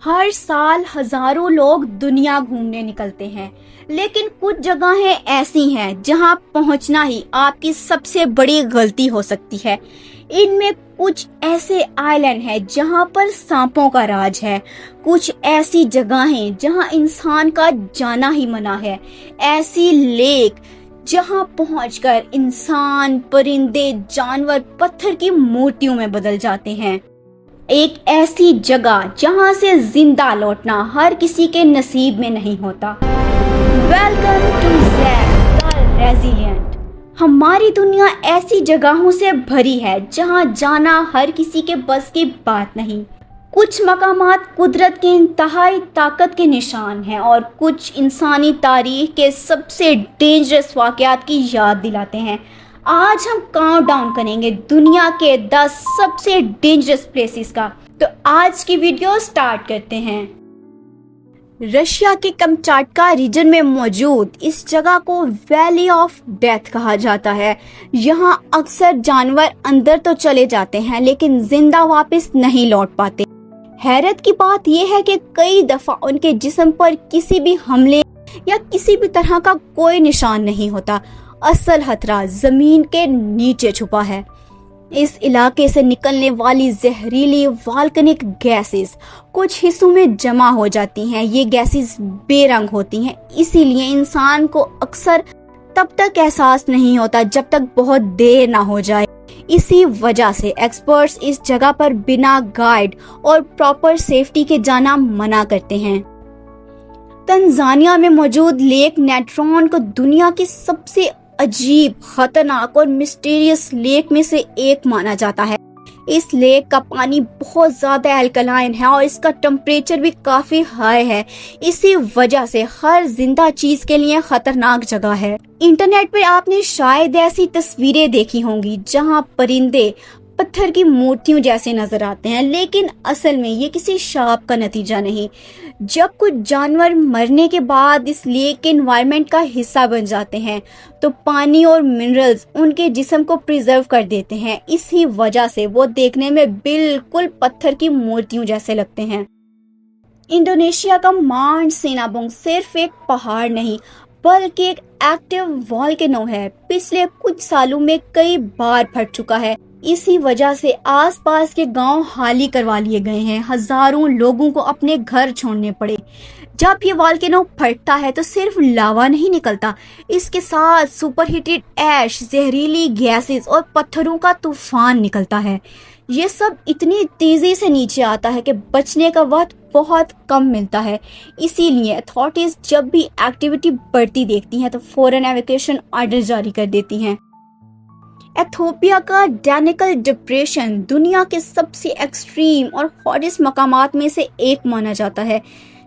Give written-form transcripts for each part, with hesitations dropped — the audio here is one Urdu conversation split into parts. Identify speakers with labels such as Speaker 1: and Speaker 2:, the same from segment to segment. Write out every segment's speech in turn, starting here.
Speaker 1: ہر سال ہزاروں لوگ دنیا گھومنے نکلتے ہیں، لیکن کچھ جگہیں ایسی ہیں جہاں پہنچنا ہی آپ کی سب سے بڑی غلطی ہو سکتی ہے۔ ان میں کچھ ایسے آئی لینڈ ہیں جہاں پر سانپوں کا راج ہے، کچھ ایسی جگہیں جہاں انسان کا جانا ہی منع ہے، ایسی لیک جہاں پہنچ کر انسان، پرندے، جانور پتھر کی مورتیوں میں بدل جاتے ہیں، ایک ایسی جگہ جہاں سے زندہ لوٹنا ہر کسی کے نصیب میں نہیں ہوتا۔ ویلکم ٹو زیک دا ریزیلینٹ۔ ہماری دنیا ایسی جگہوں سے بھری ہے جہاں جانا ہر کسی کے بس کی بات نہیں۔ کچھ مقامات قدرت کے انتہائی طاقت کے نشان ہیں اور کچھ انسانی تاریخ کے سب سے ڈینجرس واقعات کی یاد دلاتے ہیں۔ آج ہم کاؤنٹ ڈاؤن کریں گے دنیا کے 10 سب سے ڈینجرس پلیسز کا۔ تو آج کی ویڈیو سٹارٹ کرتے ہیں۔ رشیا کے کمچاٹکا ریجن میں موجود اس جگہ کو ویلی آف ڈیتھ کہا جاتا ہے۔ یہاں اکثر جانور اندر تو چلے جاتے ہیں لیکن زندہ واپس نہیں لوٹ پاتے۔ حیرت کی بات یہ ہے کہ کئی دفعہ ان کے جسم پر کسی بھی حملے یا کسی بھی طرح کا کوئی نشان نہیں ہوتا۔ اصل خطرہ زمین کے نیچے چھپا ہے۔ اس علاقے سے نکلنے والی زہریلی والکانک گیسز کچھ حصوں میں جمع ہو جاتی ہیں۔ یہ گیسز بے رنگ ہوتی ہیں، اسی لیے انسان کو اکثر تب تک احساس نہیں ہوتا جب تک بہت دیر نہ ہو جائے۔ اسی وجہ سے ایکسپرٹس اس جگہ پر بنا گائیڈ اور پراپر سیفٹی کے جانا منع کرتے ہیں۔ تنزانیہ میں موجود لیک نیٹرون کو دنیا کی سب سے عجیب، خطرناک اور مسٹیریس لیک میں سے ایک مانا جاتا ہے۔ اس لیک کا پانی بہت زیادہ الکلائن ہے اور اس کا ٹمپریچر بھی کافی ہائی ہے، اسی وجہ سے ہر زندہ چیز کے لیے خطرناک جگہ ہے۔ انٹرنیٹ پر آپ نے شاید ایسی تصویریں دیکھی ہوں گی جہاں پرندے پتھر کی مورتیوں جیسے نظر آتے ہیں، لیکن اصل میں یہ کسی شاپ کا نتیجہ نہیں۔ جب کچھ جانور مرنے کے بعد اس لیک کے انوائرمنٹ کا حصہ بن جاتے ہیں تو پانی اور منرلز ان کے جسم کو پریزرو کر دیتے ہیں، اسی وجہ سے وہ دیکھنے میں بالکل پتھر کی مورتیوں جیسے لگتے ہیں۔ انڈونیشیا کا ماؤنٹ سینابونگ صرف ایک پہاڑ نہیں بلکہ ایک ایکٹیو والکینو ہے، پچھلے کچھ سالوں میں کئی بار پھٹ چکا ہے۔ اسی وجہ سے آس پاس کے گاؤں خالی کروا لیے گئے ہیں، ہزاروں لوگوں کو اپنے گھر چھوڑنے پڑے۔ جب یہ والکینو پھٹتا ہے تو صرف لاوا نہیں نکلتا، اس کے ساتھ سپر ہیٹڈ ایش، زہریلی گیسز اور پتھروں کا طوفان نکلتا ہے۔ یہ سب اتنی تیزی سے نیچے آتا ہے کہ بچنے کا وقت بہت کم ملتا ہے، اسی لیے اتھارٹیز جب بھی ایکٹیویٹی بڑھتی دیکھتی ہیں تو فوراً ایویکویشن آرڈر جاری کر دیتی ہیں۔ ایتھوپیا کا ڈینیکل ڈپریشن دنیا کے سب سے ایکسٹریم اور ہاٹسٹ مقامات میں سے ایک مانا جاتا ہے،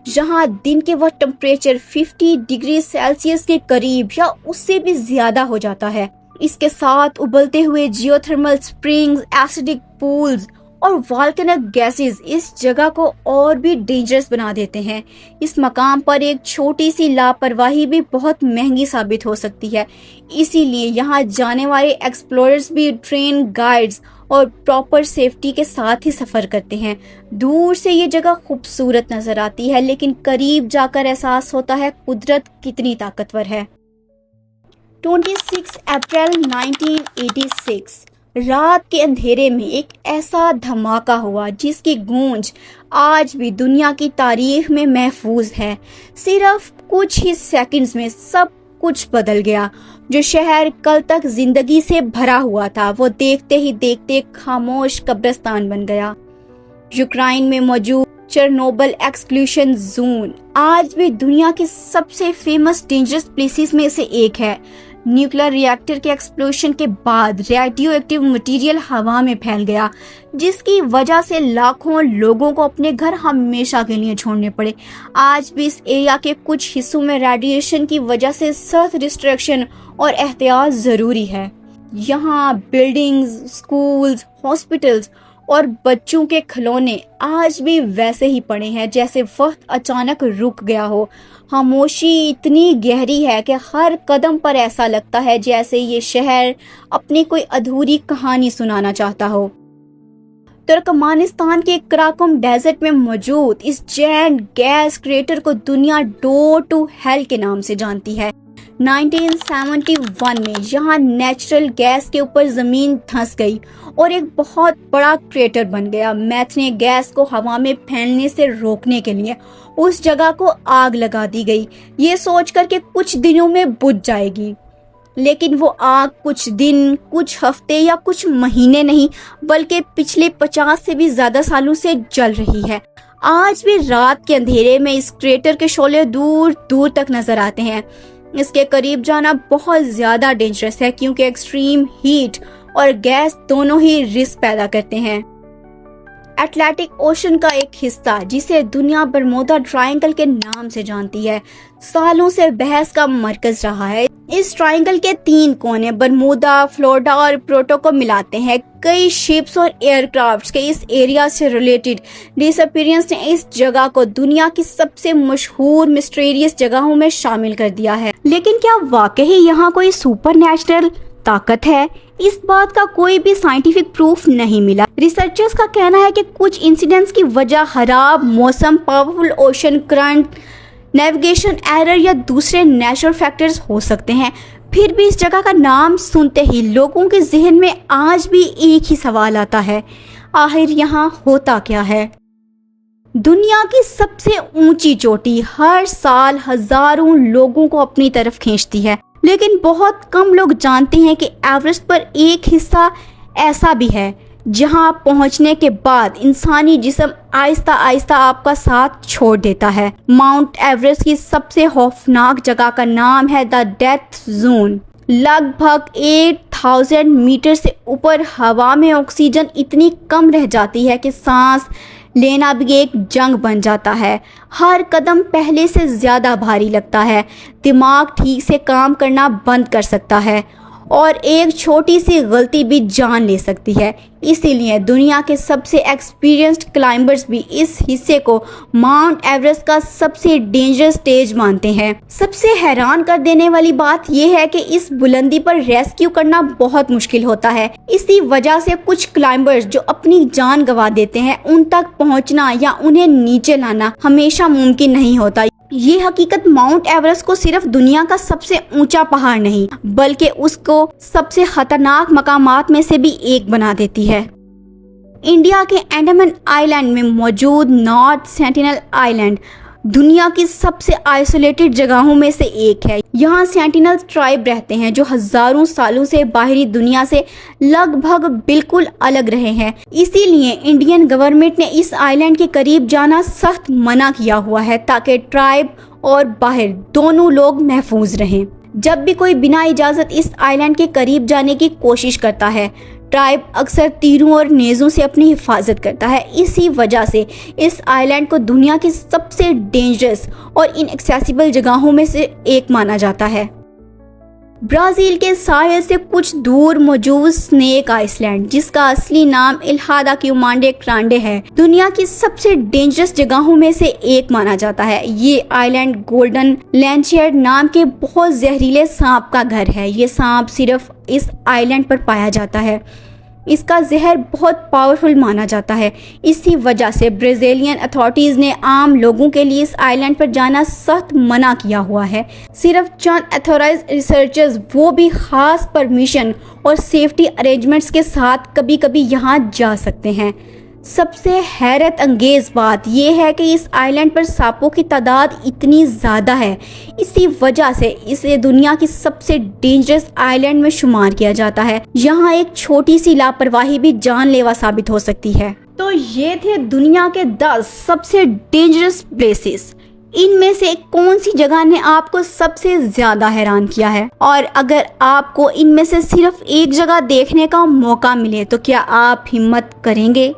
Speaker 1: جہاں دن کے وقت ٹمپریچر 50 ڈگری سیلسیس کے قریب یا اس سے بھی زیادہ ہو جاتا ہے۔ اس کے ساتھ ابلتے ہوئے geothermal springs, acidic pools اور والکینک گیسز اس جگہ کو اور بھی ڈینجرس بنا دیتے ہیں۔ اس مقام پر ایک چھوٹی سی لاپرواہی بھی بہت مہنگی ثابت ہو سکتی ہے، اسی لیے یہاں جانے والے ایکسپلوررز بھی ٹرین گائیڈز اور پراپر سیفٹی کے ساتھ ہی سفر کرتے ہیں۔ دور سے یہ جگہ خوبصورت نظر آتی ہے لیکن قریب جا کر احساس ہوتا ہے قدرت کتنی طاقتور ہے۔ 26 اپریل 1986 رات کے اندھیرے میں ایک ایسا دھماکہ ہوا جس کی گونج آج بھی دنیا کی تاریخ میں محفوظ ہے۔ صرف کچھ ہی سیکنڈز میں سب کچھ بدل گیا۔ جو شہر کل تک زندگی سے بھرا ہوا تھا وہ دیکھتے ہی دیکھتے خاموش قبرستان بن گیا۔ یوکرائن میں موجود چرنوبل ایکسکلوژن زون آج بھی دنیا کی سب سے فیمس ڈینجرس پلیسز میں سے ایک ہے۔ نیوکلیر ری ایکٹر کے ایکسپلوژن کے بعد ریڈیو ایکٹیو مٹیریل ہوا میں پھیل گیا، جس کی وجہ سے لاکھوں لوگوں کو اپنے گھر ہمیشہ کے لیے چھوڑنے پڑے۔ آج بھی اس ایریا کے کچھ حصوں میں ریڈیشن کی وجہ سے سخت ریسٹرکشن اور احتیاط ضروری ہے۔ یہاں بلڈنگز، اسکولز، ہاسپٹلز اور بچوں کے کھلونے آج بھی ویسے ہی پڑے ہیں جیسے وقت اچانک رک گیا ہو۔ خاموشی اتنی گہری ہے کہ ہر قدم پر ایسا لگتا ہے جیسے یہ شہر اپنی کوئی ادھوری کہانی سنانا چاہتا ہو۔ ترکمانستان کے کراکم ڈیزرٹ میں موجود اس جینٹ گیس کریٹر کو دنیا ڈور ٹو ہیل کے نام سے جانتی ہے۔ 1971 میں یہاں نیچرل گیس کے اوپر زمین دھنس گئی اور ایک بہت بڑا کریٹر بن گیا۔ میتھین گیس کو ہوا میں پھیلنے سے روکنے کے لیے اس جگہ کو آگ لگا دی گئی، یہ سوچ کر کہ کچھ دنوں میں بجھ جائے گی، لیکن وہ آگ کچھ دن، کچھ ہفتے یا کچھ مہینے نہیں بلکہ پچھلے 50 سے بھی زیادہ سالوں سے جل رہی ہے۔ آج بھی رات کے اندھیرے میں اس کریٹر کے شعلے دور دور تک نظر آتے ہیں۔ اس کے قریب جانا بہت زیادہ ڈینجرس ہے کیونکہ ایکسٹریم ہیٹ اور گیس دونوں ہی رسک پیدا کرتے ہیں۔ اٹلانٹک اوشن کا ایک حصہ جسے دنیا برمودا ٹرائنگل کے نام سے جانتی ہے، سالوں سے بحث کا مرکز رہا ہے۔ اس ٹرائنگل کے 3 کونے برمودا، فلوریڈا اور پورٹو کو ملاتے ہیں۔ کئی شپس اور ایئر کرافٹس کے اس ایریا سے ریلیٹڈ ڈس اپیرنس نے اس جگہ کو دنیا کی سب سے مشہور مسٹریس جگہوں میں شامل کر دیا ہے۔ لیکن کیا واقعی یہاں کوئی سپر نیچرل طاقت ہے؟ اس بات کا کوئی بھی سائنٹیفک پروف نہیں ملا۔ ریسرچرز کا کہنا ہے کہ کچھ انسیڈنٹس کی وجہ خراب موسم، powerful ocean current, navigation error یا دوسرے نیچرل فیکٹرز ہو سکتے ہیں۔ پھر بھی اس جگہ کا نام سنتے ہی لوگوں کے ذہن میں آج بھی ایک ہی سوال آتا ہے، آخر یہاں ہوتا کیا ہے؟ دنیا کی سب سے اونچی چوٹی ہر سال ہزاروں لوگوں کو اپنی طرف کھینچتی ہے، لیکن بہت کم لوگ جانتے ہیں کہ ایورسٹ پر ایک حصہ ایسا بھی ہے جہاں پہنچنے کے بعد انسانی جسم آہستہ آہستہ آپ کا ساتھ چھوڑ دیتا ہے۔ ماؤنٹ ایورسٹ کی سب سے خوفناک جگہ کا نام ہے دا ڈیتھ زون۔ لگ بھگ 8000 میٹر سے اوپر ہوا میں آکسیجن اتنی کم رہ جاتی ہے کہ سانس لینا بھی ایک جنگ بن جاتا ہے۔ ہر قدم پہلے سے زیادہ بھاری لگتا ہے، دماغ ٹھیک سے کام کرنا بند کر سکتا ہے اور ایک چھوٹی سی غلطی بھی جان لے سکتی ہے۔ اسی لیے دنیا کے سب سے ایکسپیرینسڈ کلائمبرز بھی اس حصے کو ماؤنٹ ایورسٹ کا سب سے ڈینجرس سٹیج مانتے ہیں۔ سب سے حیران کر دینے والی بات یہ ہے کہ اس بلندی پر ریسکیو کرنا بہت مشکل ہوتا ہے۔ اسی وجہ سے کچھ کلائمبرز جو اپنی جان گنوا دیتے ہیں، ان تک پہنچنا یا انہیں نیچے لانا ہمیشہ ممکن نہیں ہوتا۔ یہ حقیقت ماؤنٹ ایورسٹ کو صرف دنیا کا سب سے اونچا پہاڑ نہیں بلکہ اس کو سب سے خطرناک مقامات میں سے بھی ایک بنا دیتی ہے۔ انڈیا کے انڈمان آئی لینڈ میں موجود نارتھ سینٹینل آئی لینڈ دنیا کی سب سے آئسولیٹڈ جگہوں میں سے ایک ہے۔ یہاں سینٹینل ٹرائب رہتے ہیں جو ہزاروں سالوں سے باہری دنیا سے لگ بھگ بالکل الگ رہے ہیں۔ اسی لیے انڈین گورنمنٹ نے اس آئی لینڈ کے قریب جانا سخت منع کیا ہوا ہے تاکہ ٹرائب اور باہر دونوں لوگ محفوظ رہیں۔ جب بھی کوئی بنا اجازت اس آئی لینڈ کے قریب جانے کی کوشش کرتا ہے، ٹرائب اکثر تیروں اور نیزوں سے اپنی حفاظت کرتا ہے۔ اسی وجہ سے اس آئی لینڈ کو دنیا کی سب سے ڈینجرس اور ان ایکسیسیبل جگہوں میں سے ایک مانا جاتا ہے۔ برازیل کے ساحل سے کچھ دور موجود سنیک آئس لینڈ، جس کا اصلی نام الہادا کیومانڈے کرانڈے ہے، دنیا کی سب سے ڈینجرس جگہوں میں سے ایک مانا جاتا ہے۔ یہ آئی لینڈ گولڈن لینچیئر نام کے بہت زہریلے سانپ کا گھر ہے۔ یہ سانپ صرف اس آئی لینڈ پر پایا جاتا ہے۔ اس کا زہر بہت پاورفل مانا جاتا ہے۔ اسی وجہ سے برازیلین اتھارٹیز نے عام لوگوں کے لیے اس آئی لینڈ پر جانا سخت منع کیا ہوا ہے۔ صرف چند ایتھورائزڈ ریسرچرز، وہ بھی خاص پرمیشن اور سیفٹی ارینجمنٹس کے ساتھ، کبھی کبھی یہاں جا سکتے ہیں۔ سب سے حیرت انگیز بات یہ ہے کہ اس آئی لینڈ پر سانپوں کی تعداد اتنی زیادہ ہے، اسی وجہ سے اسے دنیا کی سب سے ڈینجرس آئی لینڈ میں شمار کیا جاتا ہے۔ یہاں ایک چھوٹی سی لاپرواہی بھی جان لیوا ثابت ہو سکتی ہے۔ تو یہ تھے دنیا کے 10 سب سے ڈینجرس پلیسز۔ ان میں سے کون سی جگہ نے آپ کو سب سے زیادہ حیران کیا ہے؟ اور اگر آپ کو ان میں سے صرف ایک جگہ دیکھنے کا موقع ملے تو کیا آپ ہمت کریں گے؟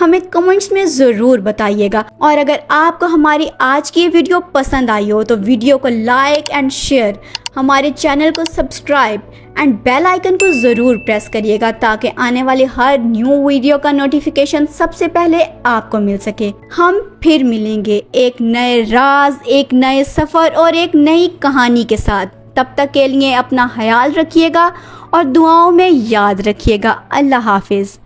Speaker 1: ہمیں کمنٹس میں ضرور بتائیے گا۔ اور اگر آپ کو ہماری آج کی ویڈیو پسند آئی ہو تو ویڈیو کو لائک اینڈ شیئر، ہمارے چینل کو سبسکرائب اینڈ بیل آئیکن کو ضرور پریس کریے گا تاکہ آنے والی ہر نیو ویڈیو کا نوٹیفیکیشن سب سے پہلے آپ کو مل سکے۔ ہم پھر ملیں گے ایک نئے راز، ایک نئے سفر اور ایک نئی کہانی کے ساتھ۔ تب تک کے لیے اپنا خیال رکھیے گا اور دعاؤں میں یاد رکھیے گا۔ اللہ حافظ۔